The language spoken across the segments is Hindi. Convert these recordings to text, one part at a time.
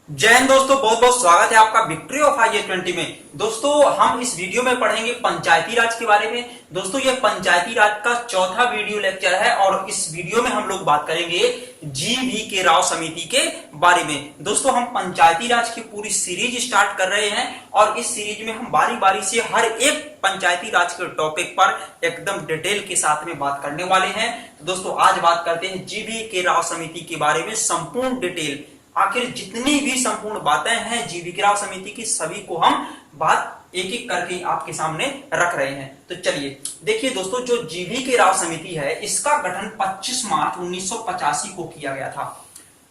जय हिंद दोस्तों, बहुत बहुत स्वागत है आपका विक्ट्री ऑफ IAS20 में। दोस्तों हम इस वीडियो में पढ़ेंगे पंचायती राज के बारे में। दोस्तों ये पंचायती राज का चौथा वीडियो लेक्चर है और इस वीडियो में हम लोग बात करेंगे GV राव समिति के बारे में। दोस्तों हम पंचायती राज की पूरी सीरीज स्टार्ट कर रहे हैं और इस सीरीज में हम बारी बारी से हर एक पंचायती राज के टॉपिक पर एकदम डिटेल के साथ में बात करने वाले हैं। तो दोस्तों आज बात करते हैं GV राव समिति के बारे में संपूर्ण डिटेल। आखिर जितनी भी संपूर्ण बातें हैं GV राव समिति की सभी को हम बात एक एक करके आपके सामने रख रहे हैं। तो चलिए देखिए दोस्तों, जो GV राव समिति है इसका गठन 25 मार्च 1985 को किया गया था।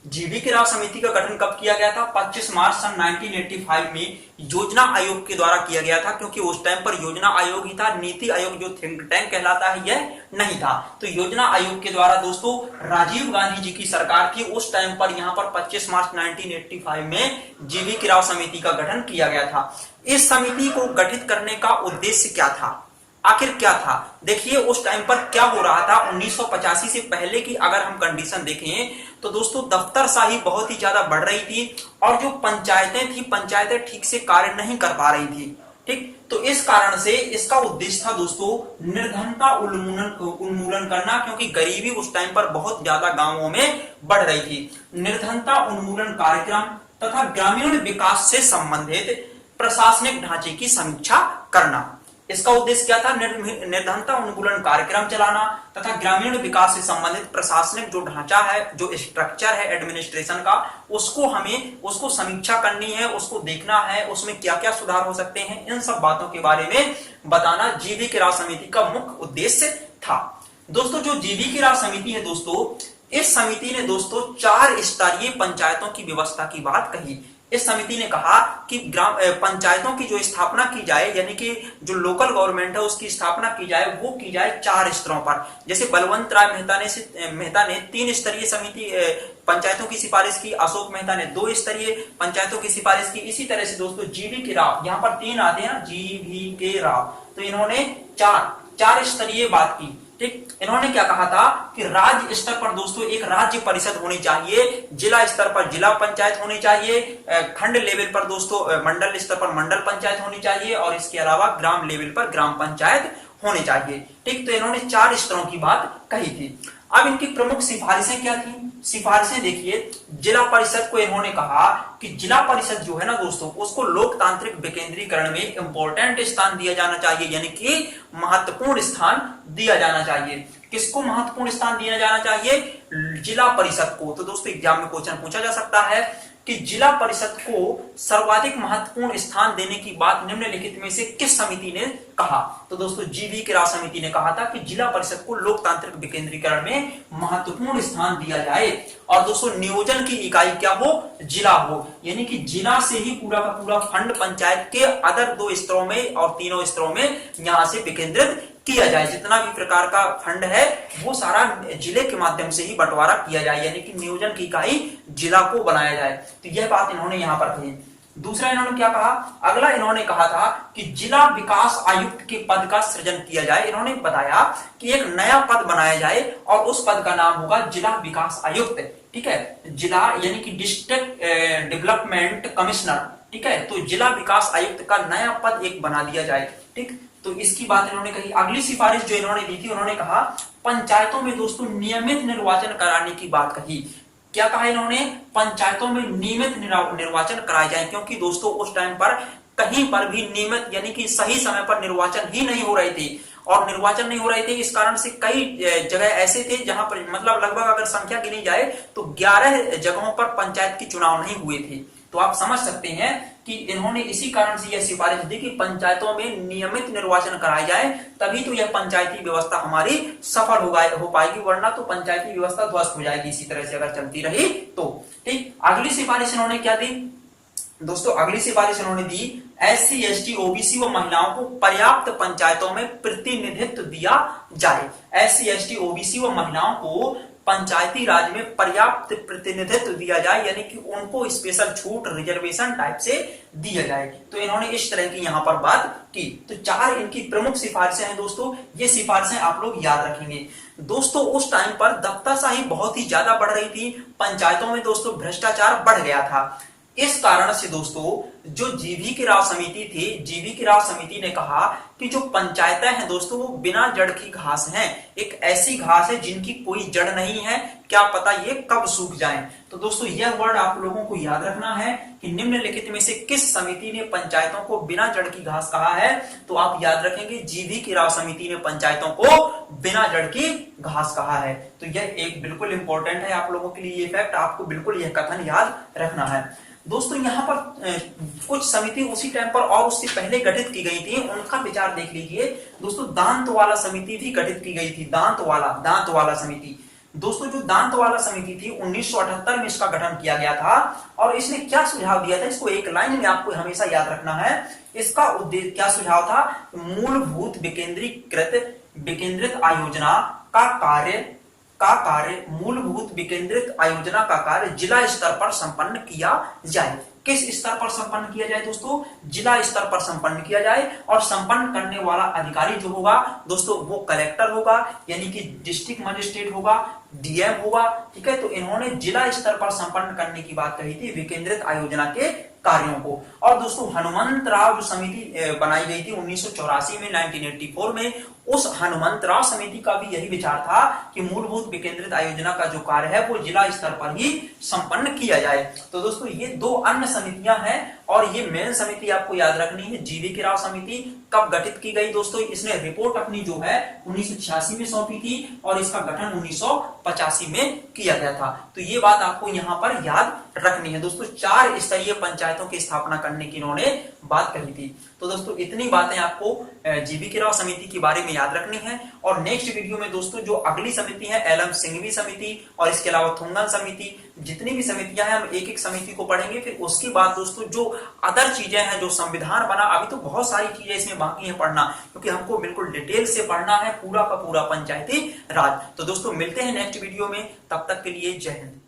GV राव समिति का गठन कब किया गया था? 25 मार्च सन 1985 में योजना आयोग के द्वारा किया गया था, क्योंकि उस टाइम पर योजना आयोग ही था, नीति आयोग जो थिंक टैंक कहलाता है यह नहीं था। तो योजना आयोग के द्वारा दोस्तों राजीव गांधी जी की सरकार थी उस टाइम पर, यहाँ पर 25 मार्च 1985 में GV राव समिति का गठन किया गया था। इस समिति को गठित करने का उद्देश्य क्या था? आखिर क्या था? देखिए उस टाइम पर क्या हो रहा था 1985 से पहले की अगर हम कंडीशन देखें तो दोस्तों दफ्तरशाही बहुत ही ज्यादा बढ़ रही थी और जो पंचायतें थी पंचायतें ठीक से कार्य नहीं कर पा रही थी। ठीक, तो इस कारण से इसका उद्देश्य था दोस्तों निर्धनता उन्मूलन करना, क्योंकि गरीबी उस टाइम पर बहुत ज्यादा गांवों में बढ़ रही थी। निर्धनता उन्मूलन कार्यक्रम तथा ग्रामीण विकास से संबंधित प्रशासनिक ढांचे की समीक्षा करना, इसका उद्देश्य क्या था? निर्धनता उन्मूलन कार्यक्रम चलाना तथा ग्रामीण विकास से संबंधित प्रशासनिक जो ढांचा है, जो स्ट्रक्चर है एडमिनिस्ट्रेशन का, उसको समीक्षा करनी है, उसको देखना है, उसमें क्या क्या सुधार हो सकते हैं, इन सब बातों के बारे में बताना GV राव समिति का मुख्य उद्देश्य था। दोस्तों जो GV राव समिति है दोस्तों, इस समिति ने दोस्तों 4 स्तरीय पंचायतों की व्यवस्था की बात कही। इस समिति ने कहा कि ग्राम पंचायतों की जो स्थापना की जाए, यानी कि जो लोकल गवर्नमेंट है उसकी स्थापना की जाए, वो की जाए 4 स्तरों पर। जैसे बलवंत राय मेहता ने 3 स्तरीय समिति पंचायतों की सिफारिश की, अशोक मेहता ने 2 स्तरीय पंचायतों की सिफारिश की। इसी तरह से दोस्तों GV राव, यहाँ पर 3 आते हैं ना, GV राव, तो इन्होंने 4 स्तरीय बात की। ठीक, इन्होंने क्या कहा था कि राज्य स्तर पर दोस्तों एक राज्य परिषद होनी चाहिए, जिला स्तर पर जिला पंचायत होनी चाहिए, खंड लेवल पर दोस्तों मंडल स्तर पर मंडल पंचायत होनी चाहिए और इसके अलावा ग्राम लेवल पर ग्राम पंचायत होने चाहिए। ठीक, तो इन्होंने 4 स्तरों की बात कही थी। अब इनकी प्रमुख सिफारिशें क्या थी? सिफारिशें देखिए, जिला परिषद को इन्होंने कहा कि जिला परिषद जो है ना दोस्तों, उसको लोकतांत्रिक विकेंद्रीकरण में इंपॉर्टेंट स्थान दिया जाना चाहिए, यानी कि महत्वपूर्ण स्थान दिया जाना चाहिए। किसको महत्वपूर्ण स्थान दिया जाना चाहिए? जिला परिषद को। तो दोस्तों एग्जाम में क्वेश्चन पूछा जा सकता है कि जिला परिषद को सर्वाधिक महत्वपूर्ण स्थान देने की बात निम्नलिखित में से किस समिति ने कहा? तो दोस्तों GV राव समिति ने कहा था कि जिला परिषद को लोकतांत्रिक विकेंद्रीकरण में महत्वपूर्ण स्थान दिया जाए और दोस्तों नियोजन की इकाई क्या हो? जिला हो, यानी कि जिला से ही पूरा का पूरा फंड पंचायत के अदर 2 स्तरों में और 3 स्तरों में यहां से विकेंद्रित किया जाए। जितना भी प्रकार का फंड है वो सारा जिले के माध्यम से ही बंटवारा किया जाए, यानी कि नियोजन की इकाई जिला को बनाया जाए। तो यह बात इन्होंने यहां पर कही। दूसरा इन्होंने क्या कहा? अगला इन्होंने कहा था कि जिला विकास आयुक्त के पद का सृजन किया जाए। इन्होंने बताया कि एक नया पद बनाया जाए और उस पद का नाम होगा जिला विकास आयुक्त। ठीक है, जिला यानी कि डिस्ट्रिक्ट डेवलपमेंट कमिश्नर। ठीक है, तो जिला विकास आयुक्त का नया पद एक बना दिया जाए। ठीक, तो इसकी बात इन्होंने कही। अगली सिफारिश जो इन्होंने दी थी, उन्होंने कहा पंचायतों में दोस्तों नियमित निर्वाचन कराने की बात कही। क्या कहा इन्होंने? पंचायतों में नियमित निर्वाचन कराए जाए, क्योंकि दोस्तों उस टाइम पर कहीं पर भी नियमित यानी कि सही समय पर निर्वाचन ही नहीं हो रहे थे और निर्वाचन नहीं हो रहे थे इस कारण से कई जगह ऐसे थे जहां पर मतलब लगभग अगर संख्या गिनी जाए तो 11 जगहों पर पंचायत के चुनाव नहीं हुए थे। तो आप समझ सकते हैं कि इन्होंने इसी कारण से यह सिफारिश दी कि पंचायतों में नियमित निर्वाचन कराए जाए, तभी तो यह पंचायती व्यवस्था हमारी सफल हो पाएगी, वरना तो पंचायती व्यवस्था ध्वस्त हो जाएगी इसी तरह से अगर चलती रही तो। ठीक, अगली सिफारिश इन्होंने क्या दी दोस्तों? अगली सिफारिश इन्होंने दी SC ST OBC व महिलाओं को पर्याप्त पंचायतों में प्रतिनिधित्व दिया जाए। SC ST OBC व महिलाओं को पंचायती राज में पर्याप्त प्रतिनिधित्व दिया जाए, यानी कि उनको स्पेशल छूट रिजर्वेशन टाइप से दिया जाए। तो इन्होंने इस तरह की यहाँ पर बात की। तो 4 इनकी प्रमुख सिफारिशें हैं दोस्तों, ये सिफारिशें आप लोग याद रखेंगे। दोस्तों उस टाइम पर दफ्तरशाही बहुत ही ज्यादा बढ़ रही थी, पंचायतों में दोस्तों भ्रष्टाचार बढ़ गया था। इस कारण से दोस्तों जो जीवी राव समिति थी, जीवी राव समिति ने कहा कि जो पंचायतें हैं दोस्तों वो बिना जड़ की घास हैं, एक ऐसी घास है जिनकी कोई जड़ नहीं है, क्या पता ये कब सूख जाएं। तो दोस्तों यह वर्ड आप लोगों को याद रखना है कि निम्नलिखित में से किस समिति ने पंचायतों को बिना जड़ की घास कहा है। तो आप याद रखेंगे जीवी राव समिति ने पंचायतों को बिना जड़ की घास कहा है। तो यह एक बिल्कुल इंपॉर्टेंट है आप लोगों के लिए, ये फैक्ट आपको बिल्कुल यह कथन याद रखना है। दोस्तों यहाँ पर कुछ समिति उसी टाइम पर और उससे पहले गठित की गई थी, उनका विचार देख लीजिए। दोस्तों दांतवाला समिति भी गठित की गई थी, दांतवाला समिति। दोस्तों जो दांतवाला समिति थी 1978 में इसका गठन किया गया था और इसने क्या सुझाव दिया था, इसको एक लाइन में आपको हमेशा याद रखना है। इसका उद्देश्य क्या सुझाव था, मूलभूत विकेंद्रित आयोजना का कार्य मूलभूत विकेंद्रित आयोजना का कार्य जिला स्तर पर संपन्न किया जाए। किस स्तर पर संपन्न किया जाए दोस्तों, जिला स्तर पर संपन्न किया जाए। और संपन्न करने वाला अधिकारी जो होगा दोस्तों वो कलेक्टर होगा, यानी कि डिस्ट्रिक्ट मजिस्ट्रेट होगा, डीएम होगा, ठीक है। तो इन्होंने जिला स्तर पर संपन्न करने की बात कही थी विकेंद्रित आयोजना के कार्यों को। और दोस्तों हनुमंत राव जो समिति बनाई गई थी 1984 में, 1984 में, उस हनुमंत राव समिति का भी यही विचार था कि मूलभूत विकेंद्रित आयोजना का जो कार्य है वो जिला स्तर पर ही संपन्न किया जाए। तो दोस्तों ये दो अन्य समितियां हैं और ये मेन समिति आपको याद रखनी है जीवी राव समिति। कब गठित की गई दोस्तों, इसने रिपोर्ट अपनी जो है 1986 में सौंपी थी और इसका गठन 1985 में किया गया था। तो ये बात आपको यहाँ पर याद रखनी है दोस्तों। 4 स्तरीय पंचायतों की स्थापना करने की इन्होंने बात कही थी। तो दोस्तों इतनी बातें आपको जीवी राव समिति के बारे में याद रखनी है। और नेक्स्ट वीडियो में दोस्तों जो अगली समिति है एलएम सिंघवी समिति और इसके अलावा थुंगन समिति, जितनी भी समितियां हैं हम एक एक समिति को पढ़ेंगे। फिर उसके बाद दोस्तों जो अदर चीजें हैं, जो संविधान बना, अभी तो बहुत सारी चीजें इसमें बाकी है पढ़ना, क्योंकि हमको बिल्कुल डिटेल से पढ़ना है पूरा का पूरा पंचायती राज। तो दोस्तों मिलते हैं नेक्स्ट वीडियो में, तब तक के लिए जय हिंद।